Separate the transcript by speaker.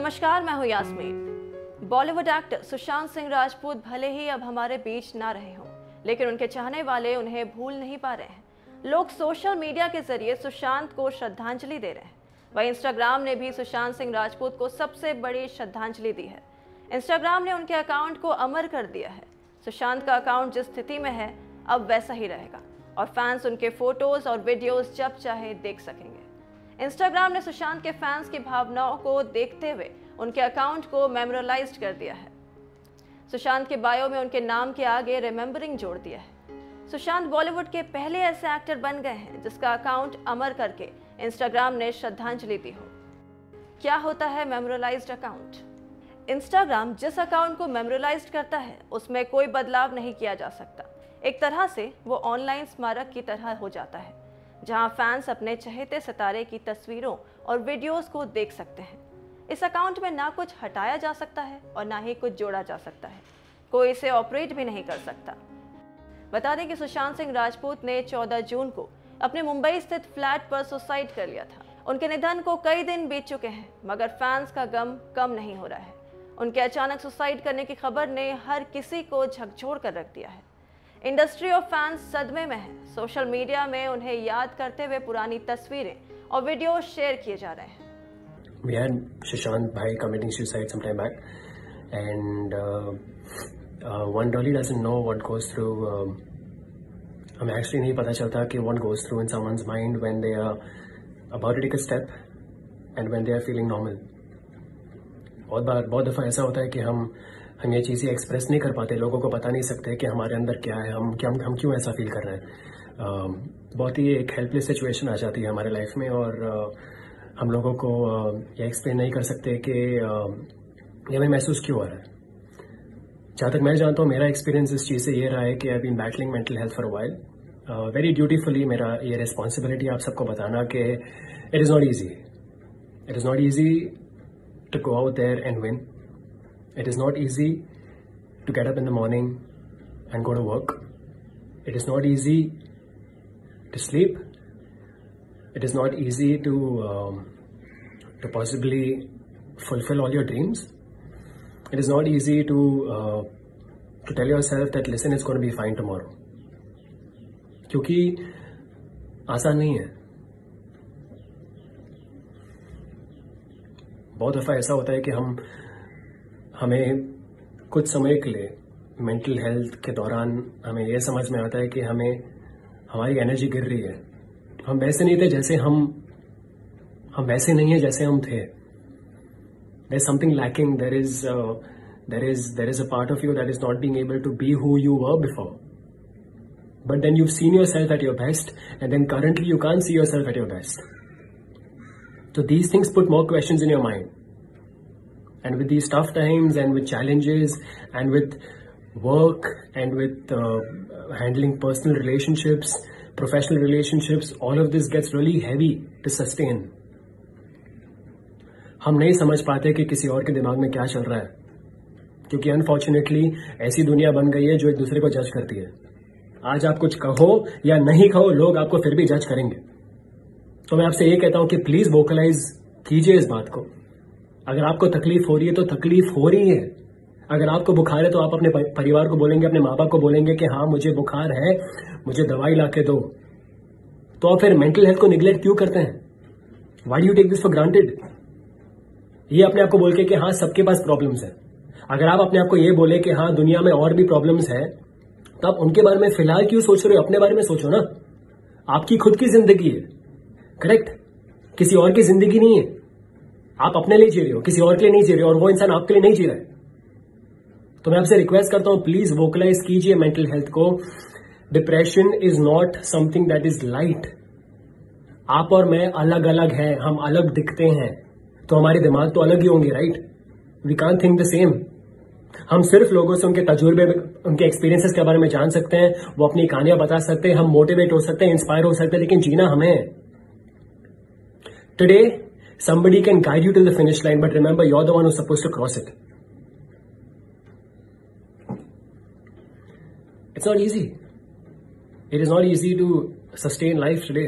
Speaker 1: नमस्कार, मैं हूं यास्मीन। बॉलीवुड एक्टर सुशांत सिंह राजपूत भले ही अब हमारे बीच ना रहे हों, लेकिन उनके चाहने वाले उन्हें भूल नहीं पा रहे हैं। लोग सोशल मीडिया के जरिए सुशांत को श्रद्धांजलि दे रहे हैं। वहीं इंस्टाग्राम ने भी सुशांत सिंह राजपूत को सबसे बड़ी श्रद्धांजलि दी है। इंस्टाग्राम ने उनके अकाउंट को अमर कर दिया है। सुशांत का अकाउंट जिस स्थिति में है अब वैसा ही रहेगा और फैंस उनके फोटोज और वीडियोस जब चाहे देख सकेंगे। इंस्टाग्राम ने सुशांत के फैंस की भावनाओं को देखते हुए उनके अकाउंट को मेमोरलाइज्ड कर दिया है। सुशांत के बायो में उनके नाम के आगे रिमेंबरिंग जोड़ दिया है। सुशांत बॉलीवुड के पहले ऐसे एक्टर बन गए हैं जिसका अकाउंट अमर करके इंस्टाग्राम ने श्रद्धांजलि दी हो। क्या होता है मेमोरलाइज्ड अकाउंट? इंस्टाग्राम जिस अकाउंट को मेमोरलाइज्ड करता है उसमें कोई बदलाव नहीं किया जा सकता। एक तरह से वो ऑनलाइन स्मारक की तरह हो जाता है, जहां फैंस अपने चहेते सितारे की तस्वीरों और वीडियोस को देख सकते हैं। इस अकाउंट में ना कुछ हटाया जा सकता है और ना ही कुछ जोड़ा जा सकता है। कोई इसे ऑपरेट भी नहीं कर सकता। बता दें कि सुशांत सिंह राजपूत ने 14 जून को अपने मुंबई स्थित फ्लैट पर सुसाइड कर लिया था। उनके निधन को कई दिन बीत चुके हैं, मगर फैंस का गम कम नहीं हो रहा है। उनके अचानक सुसाइड करने की खबर ने हर किसी को झकझोर कर रख दिया है। इंडस्ट्री और फैंस सदमे में है। सोशल मीडिया में उन्हें याद करते हुए पुरानी तस्वीरें और वीडियो शेयर किए जा रहे हैं।
Speaker 2: We had Sushant bhai committing suicide some time back, and one really doesn't know what goes through. हमें actually नहीं पता चलता कि what goes through in someone's mind when they are about to take a step and when they are feeling normal. बहुत दफ़ा ऐसा होता है कि हम ये चीज़ें एक्सप्रेस नहीं कर पाते, लोगों को बता नहीं सकते कि हमारे अंदर क्या है, हम क्यों ऐसा फील कर रहे हैं। बहुत ही एक हेल्पलेस सिचुएशन आ जाती है हमारे लाइफ में और हम लोगों को ये एक्सप्लेन नहीं कर सकते कि ये हमें महसूस क्यों हो रहा है। जहाँ तक मैं जानता हूँ, मेरा एक्सपीरियंस इस चीज़ से ये रहा है कि I been battling mental health for a while. Very dutifully मेरा ये रिस्पॉन्सिबिलिटी आप सबको बताना कि it is not easy. It is not easy to go out there and win. It is not easy to get up in the morning and go to work. It is not easy to sleep. It is not easy to possibly fulfill all your dreams. It is not easy to tell yourself that listen, it's going to be fine tomorrow. क्योंकि आसान नहीं है। बहुत दफ़ा ऐसा होता है कि हमें कुछ समय के लिए मेंटल हेल्थ के दौरान हमें यह समझ में आता है कि हमारी एनर्जी गिर रही है। हम वैसे नहीं थे जैसे हम वैसे नहीं है जैसे हम थे। There is something lacking, there is a part of you that is not being able to be who you were before, but then you've seen yourself at your best and then currently you can't see yourself at your best. So these things put more questions in your mind. And with these tough times and with challenges and with work and with handling personal relationships, professional relationships, all of this gets really heavy to sustain. हम नहीं समझ पाते कि किसी और के दिमाग में क्या चल रहा है, क्योंकि अनफॉर्चुनेटली ऐसी दुनिया बन गई है जो एक दूसरे को जज करती है। आज आप कुछ कहो या नहीं कहो, लोग आपको फिर भी जज करेंगे। तो मैं आपसे ये कहता हूं कि प्लीज वोकलाइज कीजिए इस बात को। अगर आपको तकलीफ हो रही है तो तकलीफ हो रही है। अगर आपको बुखार है तो आप अपने परिवार को बोलेंगे, अपने माँ बाप को बोलेंगे कि हाँ मुझे बुखार है, मुझे दवाई ला के दो। तो आप फिर मेंटल हेल्थ को निग्लेक्ट क्यों करते हैं? Why do you take this for granted? ये अपने आप को बोल के कि हाँ सबके पास प्रॉब्लम्स है। अगर आप अपने आप को ये बोले कि हाँ दुनिया में और भी प्रॉब्लम्स है, तो आप उनके बारे में फिलहाल क्यों सोच रहे हो? अपने बारे में सोचो ना। आपकी खुद की जिंदगी है, करेक्ट? किसी और की जिंदगी नहीं है। आप अपने लिए जी रहे हो, किसी और के लिए नहीं जी रहे हो, और वो इंसान आपके लिए नहीं जी रहा है। तो मैं आपसे रिक्वेस्ट करता हूं, प्लीज वोकलाइज कीजिए मेंटल हेल्थ को। Depression is not something that is light. आप और मैं अलग अलग हैं, हम अलग दिखते हैं, तो हमारे दिमाग तो अलग ही होंगे, right? We can't think the same. हम सिर्फ लोगों से उनके तजुर्बे, उनके एक्सपीरियंसेस के बारे में जान सकते हैं, वो अपनी कहानियां बता सकते हैं, हम मोटिवेट हो सकते हैं, इंस्पायर हो सकते हैं, लेकिन जीना हमें है। Today somebody can guide you till the finish line, but remember, you're the one who's supposed to cross it. It's not easy. It is not easy to sustain life today.